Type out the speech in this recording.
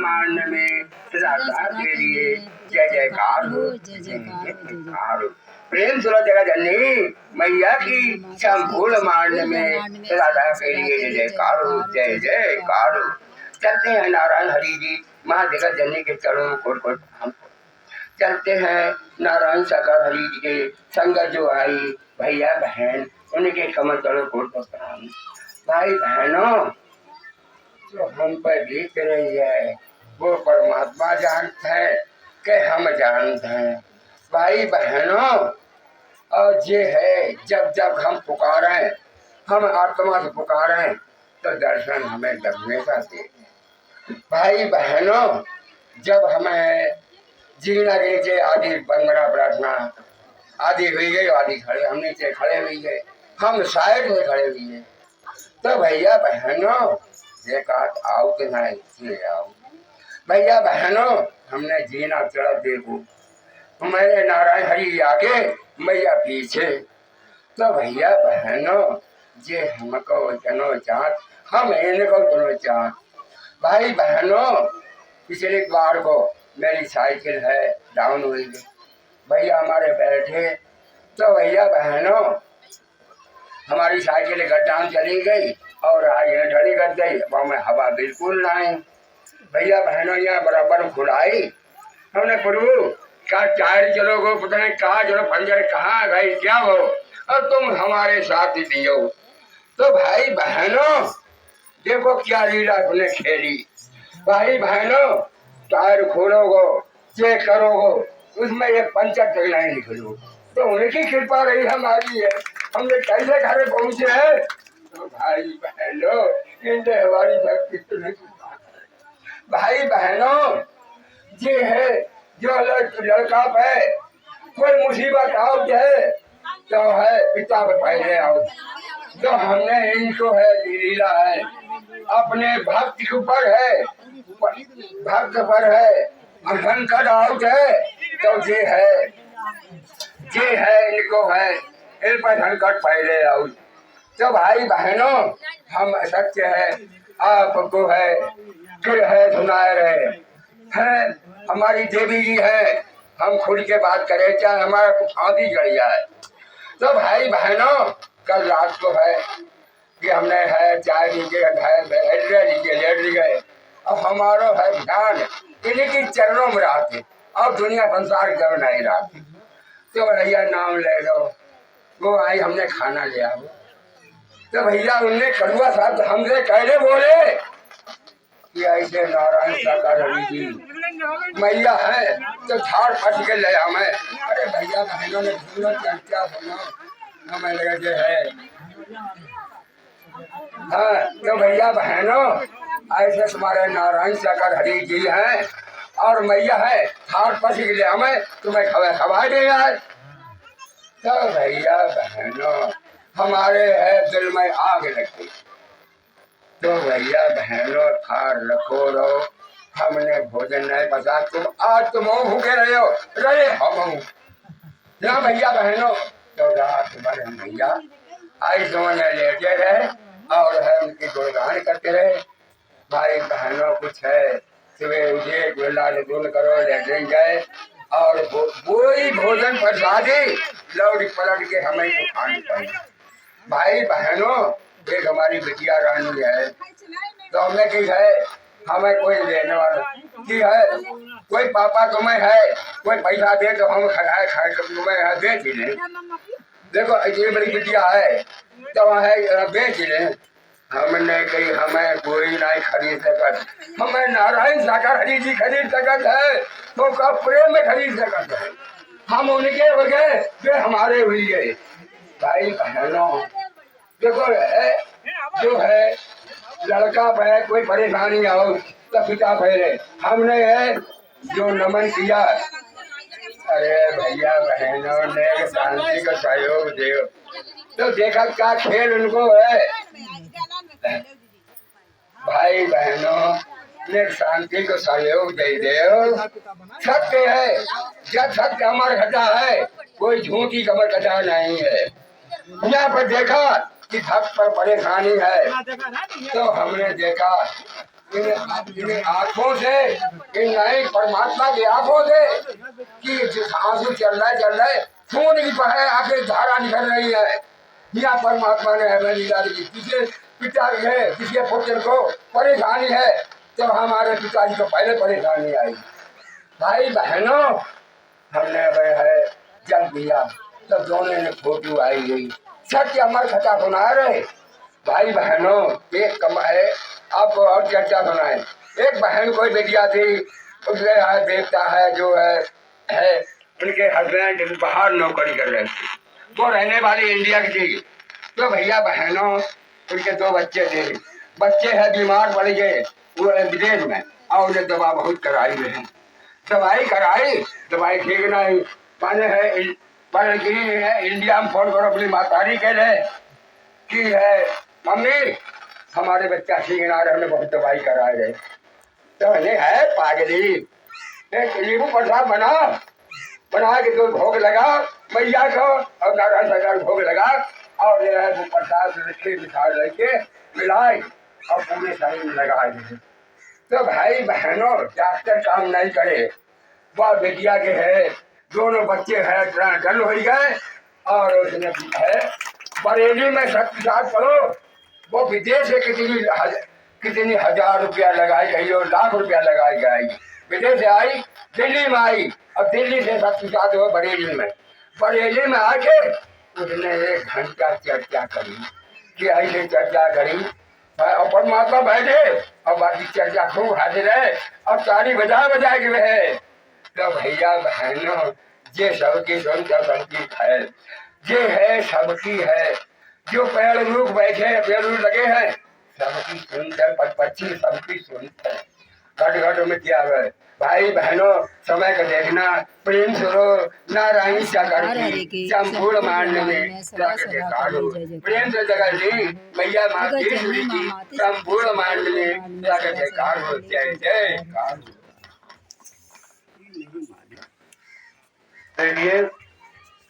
ब्रह्मांड में राधा के लिए जय जयकार हो, जय जयकार हो। प्रेम सुनो जगह जननी मैया की संपूर्ण मांड में राधा के लिए जय जयकार हो, जय जयकार हो। चलते हैं नारायण हरि जी महाजगत जननी के चरणों कोट कोट हम चलते हैं नारायण सागर हरि जी के संगत जो आई भैया बहन उनके कमर चरणों कोट कोट प्रणाम। भाई बहनों जो हम पर बीत रही है वो परमात्मा जानते हैं कि हम जानते हैं। भाई बहनों और ये है जब जब हम पुकारें हम आत्मा से पुकारें तो दर्शन हमें हमेशा दे। भाई बहनों जब हमें जीना नीचे आदि बंगड़ा प्रार्थना आदि हुई गई आदि खड़े हम नीचे खड़े हुई गए हम साइड में खड़े हुए तो भैया बहनों एक हाथ आओ कि नहीं आओ। भैया बहनों हमने जीना चढ़ देखो मैंने नारायण हरि आगे मैया पीछे तो भैया बहनों जे हमको जनो चाहत हम इनको दोनों चाहत। भाई बहनों पिछले बार को मेरी साइकिल है डाउन हुई गई भैया हमारे बैठे तो भैया बहनों हमारी साइकिल गड्ढा चली गई और आगे ढड़ी कर गई वहाँ में हवा बिल्कुल नहीं। भैया बहनों यहाँ बराबर खुलाई हमने प्रभु क्या टायर चलोगे पता नहीं कहाँ चलो पंजर कहाँ गई क्या हो और तुम हमारे साथ दियो। तो भाई बहनों देखो क्या लीला तुमने खेली। भाई बहनों टायर खोलोगो चेक करोगो उसमें एक पंचर तक नहीं निकलो तो उनकी कृपा रही हमारी है हमने कैसे घर पहुंचे हैं। तो भाई बहनों इनसे हमारी शक्ति नहीं। भाई बहनों ये है जो लड़का पे कोई मुसीबत आओ जाए तो है पिता पे पहले आओ जो हमने इनको है लीला है अपने भक्त के ऊपर है भक्त पर है संकट आओ जाए तो ये है इनको है इन पर संकट पहले आओ। तो भाई बहनों हम सत्य है आपको है फिर है सुनाए रहे है हमारी देवी जी है हम खुद के बात करें चाहे हमारा कुछ आदि जड़ जाए। तो भाई बहनों कल रात को है कि हमने है चाय लीजिए लेट गए अब हमारा है ध्यान इन्हीं के चरणों में रहते अब दुनिया संसार जब नहीं रहती। तो भैया नाम ले लो वो आई हमने खाना लिया तो भैया उनने कड़ुआ साहब हमसे कहले बोले कि ऐसे नारायण सागर हरि जी मैया है तो झाड़ फट के ले हमें। अरे भैया बहनों ने क्या सुना हमें लगा जो है हाँ। तो भैया बहनों ऐसे तुम्हारे नारायण सागर हरि जी हैं और मैया है झाड़ फट के ले हमें तुम्हें खबा देगा। तो भैया बहनों हमारे है दिल में आग लगती तो भैया बहनों थार रखो रहो हमने भोजन नहीं पता तुम आज तुम भूखे रहे हम ना भैया बहनों। तो रात भर हम भैया आज सोने लेटे रहे और है उनकी गुणगान करते रहे। भाई बहनों कुछ है सुबह उठे गुल्ला गुल करो लेटे जाए और वही भोजन प्रसादी लौट पलट के हमें तो खानी पड़ी। भाई बहनों एक हमारी बिटिया रानी है तो हमें की है हमें कोई लेने वाला की है कोई पापा तुम्हें है कोई पैसा दे तो हम खाए तुम्हें बेच ही ले। देखो इतनी बड़ी बिटिया है तो है बेच ले। हमने कही हमें कोई नहीं खरीद सकत हमें नारायण सागर हरि जी खरीद सकत है तो का प्रेम में खरीद सकत है हम उनके हो गए वे हमारे हुई गए। भाई बहनों देखो जो है लड़का पे कोई परेशानी आओ तो पिता पहले हमने है जो नमन किया। अरे भैया बहनों ने शांति का सहयोग दे तो देखा क्या खेल उनको है। भाई बहनों ने शांति को सहयोग दे दे सत्य है जब सत्य हमारे घटा है कोई झूठी खबर घटा नहीं है। यहाँ पर देखा कि भक्त पर परेशानी है तो हमने देखा इन आंखों से, इन नए परमात्मा की आंखों से कि जिस आंसू चल रहा है खून की बहे आके धारा निकल रही है। यह परमात्मा ने हमें लीला दी। किसी पिता है, किसी पुत्र को परेशानी है तो हमारे पिताजी को पहले परेशानी आई। भाई बहनों, हमने वह है जल दिया तो दोनों ने फोटो आई गई। सत्य अमर कथा सुना रहे भाई बहनों। एक कम है, आपको और चर्चा सुनाए। एक बहन कोई बेटिया थी, उसके है देवता है जो है उनके हस्बैंड बाहर नौकरी कर रहे थे, वो रहने वाली इंडिया की थी। तो भैया बहनों उनके 2 बच्चे थे। बच्चे है बीमार पड़ गए, वो है विदेश में और उन्हें दवा बहुत कराई है। दवाई कराई, दवाई ठीक नहीं माने है। गिरी है इंडिया में फोन करो अपनी मातारी कह रहे कि है मम्मी हमारे बच्चा ठीक ना रहे, हमने बहुत दवाई कराए गए। तो है पागली, एक नींबू प्रसाद बना के 2 भोग लगा मैया को और नारायण सरकार भोग लगा और ये है वो प्रसाद रखे मिठाई लेके मिलाई और पूरे शरीर में लगा दी। तो भाई बहनों डॉक्टर काम नहीं करे, वह बेटिया के है, दोनों बच्चे है डल हो गए और उसने है बरेली में शक्तिशात करो। वो विदेश से कितनी हजार रुपया लगाई गई और लाख रुपया लगाई गई। विदेश से आई, दिल्ली में आई और दिल्ली से शक्तिशात हुआ बरेली में आके उसने 1 घंटा चर्चा करी कि ऐसे चर्चा करी और परमात्मा बैठे और बाकी चर्चा खूब हाजिर है और ताली बजा के रहे। तो भैया बहनों ये सबकी सुनता सबकी है, ये है सबकी है। जो पेड़ रुक बैठे पेड़ लगे हैं सबकी सुनते, पक्षी सबकी सुनते हैं। घट में क्या है भाई बहनों, समय का देखना, प्रेम सुनो नारायण सागर की संपूर्ण मांड में प्रेम से जगह ली मैया मातेश्वरी की संपूर्ण मांड में जाकर जयकार हो। जय जय।